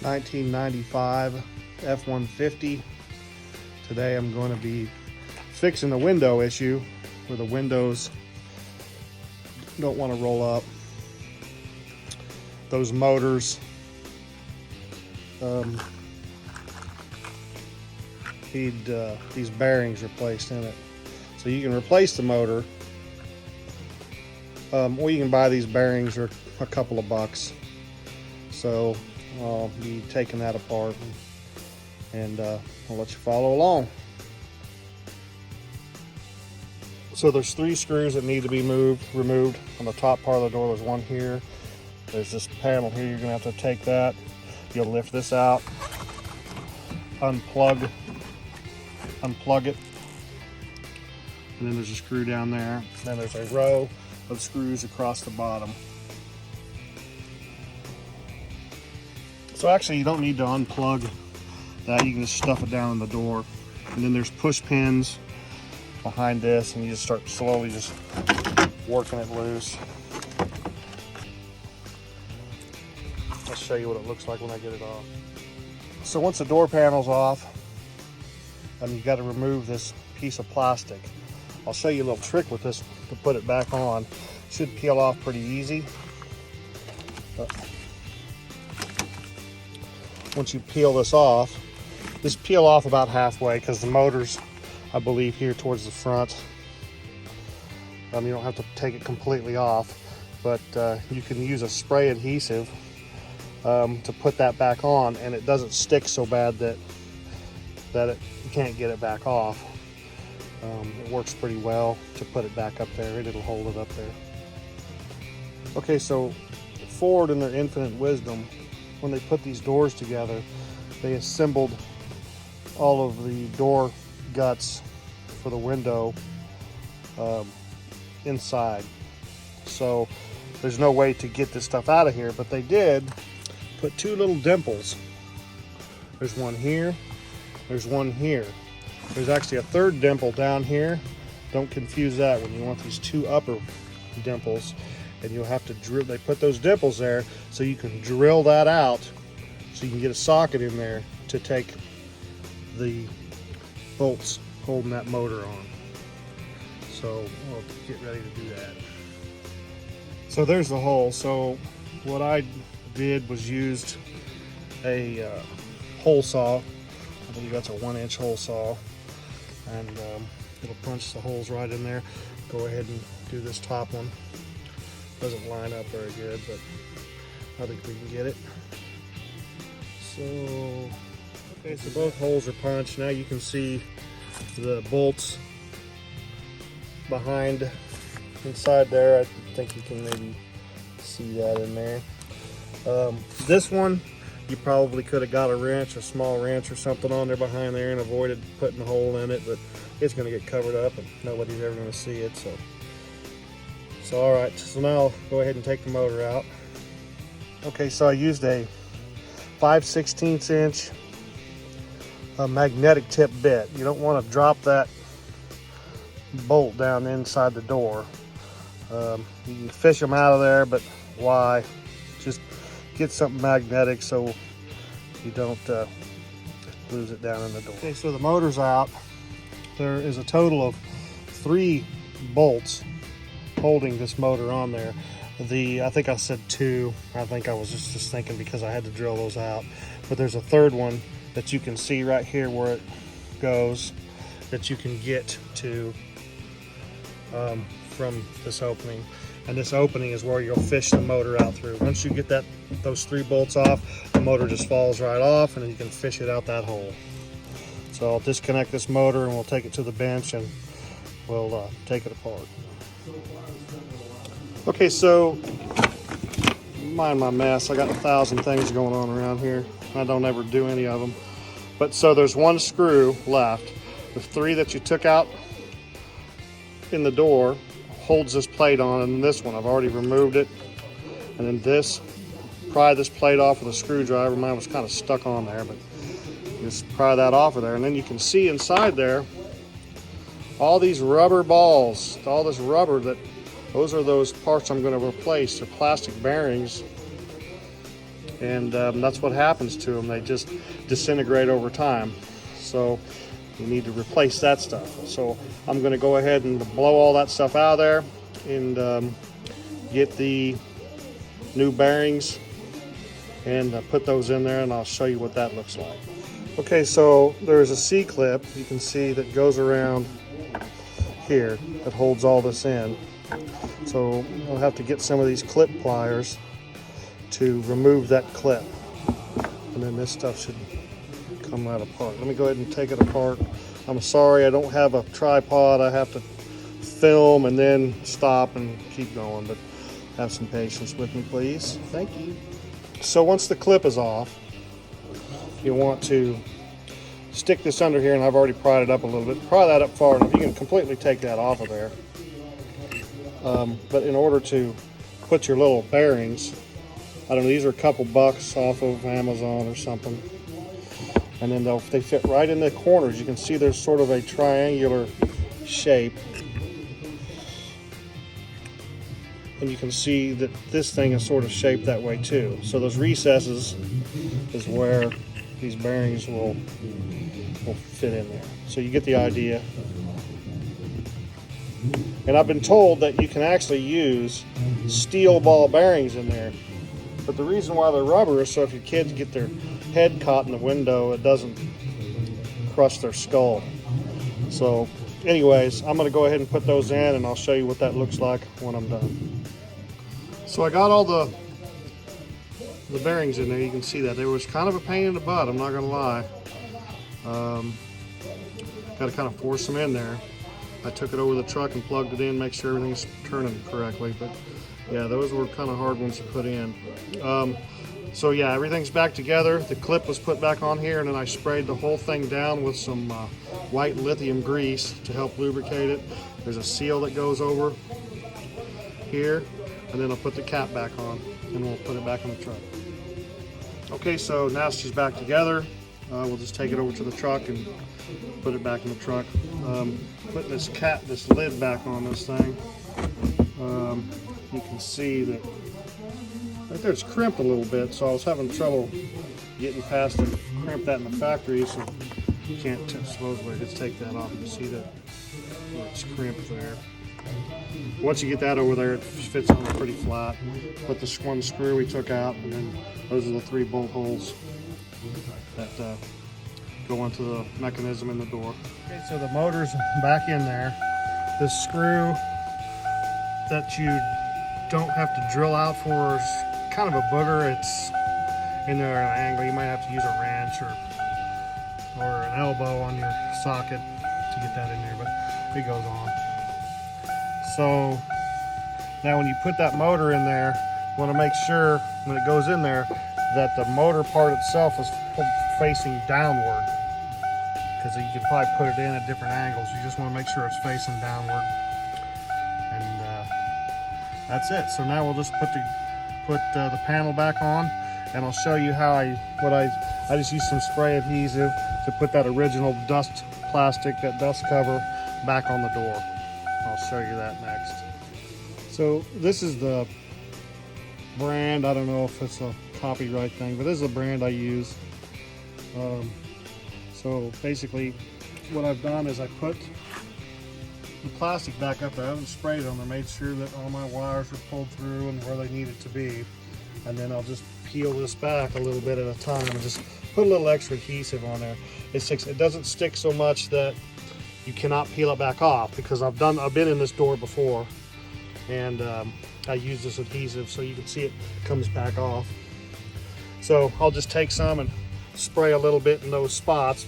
1995 F-150. Today I'm going to be fixing the window issue where the windows don't want to roll up. Those motors need these bearings replaced in it. So you can replace the motor, or you can buy these bearings for a couple of bucks. So I'll be taking that apart and I'll let you follow along. So there's 3 screws that need to be removed. On the top part of the door, there's one here. There's this panel here. You're gonna have to take that. You'll lift this out, unplug it, and then there's a screw down there. Then there's a row of screws across the bottom. So actually you don't need to unplug that. You can just stuff it down in the door. And then there's push pins behind this, and you just start slowly just working it loose. I'll show you what it looks like when I get it off. So once the door panel's off, you got to remove this piece of plastic. I'll show you a little trick with this to put it back on. It should peel off pretty easy. But once you peel this off, just peel off about halfway, because the motor's, I believe, here towards the front. You don't have to take it completely off, but you can use a spray adhesive to put that back on, and it doesn't stick so bad that you can't get it back off. It works pretty well to put it back up there, and it'll hold it up there. Okay, so Ford, in their infinite wisdom, when they put these doors together, they assembled all of the door guts for the window inside. So there's no way to get this stuff out of here, but they did put 2 little dimples. There's one here, there's one here. There's actually a 3rd dimple down here. Don't confuse that when you want these 2 upper dimples, and you'll have to drill. They put those dimples there so you can drill that out, so you can get a socket in there to take the bolts holding that motor on. So we'll get ready to do that. So there's the hole. So what I did was used a hole saw. I believe that's a 1-inch hole saw, and it'll punch the holes right in there. Go ahead and do this top one. Doesn't line up very good, but I think we can get it. So, okay, so both holes are punched. Now you can see the bolts behind, inside there. I think you can maybe see that in there. This one, you probably could have got a wrench, a small wrench or something on there behind there, and avoided putting a hole in it, but it's going to get covered up and nobody's ever going to see it. So all right, so now I'll go ahead and take the motor out. Okay, so I used a 5/16 inch magnetic tip bit. You don't want to drop that bolt down inside the door. You can fish them out of there, but why? Just get something magnetic so you don't lose it down in the door. Okay, so the motor's out. There is a total of 3 bolts holding this motor on there. I think I said 2. I think I was just thinking because I had to drill those out. But there's a 3rd one that you can see right here where it goes, that you can get to from this opening. And this opening is where you'll fish the motor out through. Once you get those 3 bolts off, the motor just falls right off, and then you can fish it out that hole. So I'll disconnect this motor and we'll take it to the bench and we'll take it apart. Okay, so mind my mess. I got 1,000 things going on around here. I don't ever do any of them. But so there's 1 screw left. The 3 that you took out in the door holds this plate on, and this one I've already removed it. And then this, pry this plate off with a screwdriver. Mine was kind of stuck on there, but just pry that off of there, and then you can see inside there all these rubber balls, all this rubber. Those are those parts I'm going to replace. They're plastic bearings and that's what happens to them. They just disintegrate over time. So you need to replace that stuff. So I'm going to go ahead and blow all that stuff out of there and get the new bearings and put those in there, and I'll show you what that looks like. Okay, so there's a C-clip you can see that goes around here that holds all this in. So I'll have to get some of these clip pliers to remove that clip, and then this stuff should come right apart. Let me go ahead and take it apart. I'm sorry I don't have a tripod. I have to film and then stop and keep going, but have some patience with me, please. Thank you. So once the clip is off, you want to stick this under here, and I've already pried it up a little bit. Pry that up far enough. You can completely take that off of there. But in order to put your little bearings, I don't know, these are a couple bucks off of Amazon or something. And then they fit right in the corners. You can see there's sort of a triangular shape. And you can see that this thing is sort of shaped that way too. So those recesses is where these bearings will fit in there. So you get the idea. And I've been told that you can actually use steel ball bearings in there. But the reason why they're rubber is so if your kids get their head caught in the window, it doesn't crush their skull. So anyways, I'm going to go ahead and put those in, and I'll show you what that looks like when I'm done. So I got all the bearings in there. You can see that. They was kind of a pain in the butt, I'm not going to lie. Got to kind of force them in there. I took it over the truck and plugged it in, make sure everything's turning correctly. But yeah, those were kind of hard ones to put in. So yeah, everything's back together. The clip was put back on here, and then I sprayed the whole thing down with some white lithium grease to help lubricate it. There's a seal that goes over here, and then I'll put the cap back on, and we'll put it back in the truck. Okay, so now she's back together. We'll just take it over to the truck and put it back in the truck. Putting this lid back on this thing, you can see that right there it's crimped a little bit, so I was having trouble getting past it. Crimp that in the factory, so you can't supposedly just take that off. You see that where it's crimped there. Once you get that over there, it fits on pretty flat. Put the one screw we took out, and then those are the 3 bolt holes that go into the mechanism in the door. Okay, so the motor's back in there. This screw that you don't have to drill out for is kind of a booger. It's in there at an angle. You might have to use a wrench or an elbow on your socket to get that in there, but it goes on. So now when you put that motor in there, you want to make sure when it goes in there that the motor part itself is facing downward, because you can probably put it in at different angles. You just want to make sure it's facing downward, and that's it. So now we'll just put the panel back on, and I'll show you how I just used some spray adhesive to put that original dust cover back on the door. I'll show you that next. So this is the brand. I don't know if it's a copyright thing, but this is a brand I use. So basically what I've done is I put the plastic back up there. I haven't sprayed it on there, made sure that all my wires are pulled through and where they needed to be. And then I'll just peel this back a little bit at a time and just put a little extra adhesive on there. It doesn't stick so much that you cannot peel it back off, because I've been in this door before, and I use this adhesive so you can see it comes back off. So I'll just take some and spray a little bit in those spots,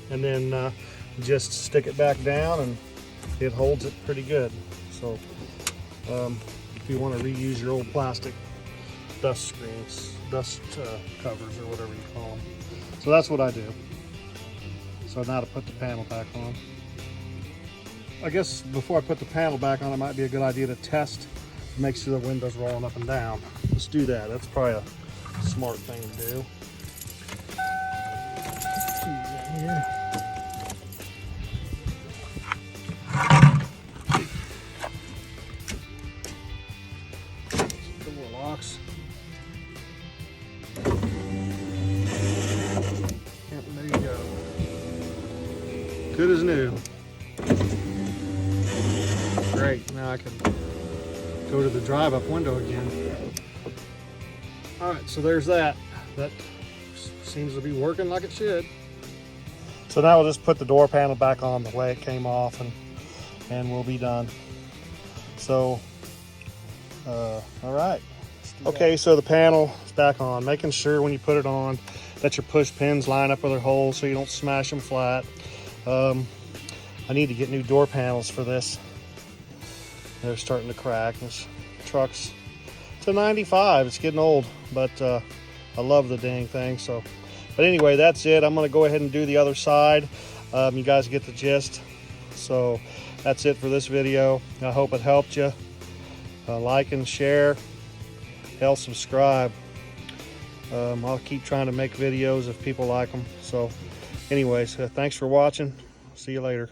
and then just stick it back down, and it holds it pretty good. So if you want to reuse your old plastic dust screens, covers, or whatever you call them. So that's what I do. So now to put the panel back on. I guess before I put the panel back on, it might be a good idea to test to make sure the window's rolling up and down. Let's do that. That's probably a smart thing to do. Here. Door locks. good as new. Great, now I can go to the drive-up window again. All right, so there's that. That seems to be working like it should. So now we'll just put the door panel back on the way it came off, and we'll be done. So, all right. Okay, so the panel is back on. Making sure when you put it on that your push pins line up with their holes so you don't smash them flat. I need to get new door panels for this. They're starting to crack. This truck's to 95. It's getting old, but I love the dang thing. So, but anyway, that's it. I'm going to go ahead and do the other side. You guys get the gist. So that's it for this video. I hope it helped you. Like and share. Hell, subscribe. I'll keep trying to make videos if people like them. So anyways, thanks for watching. See you later.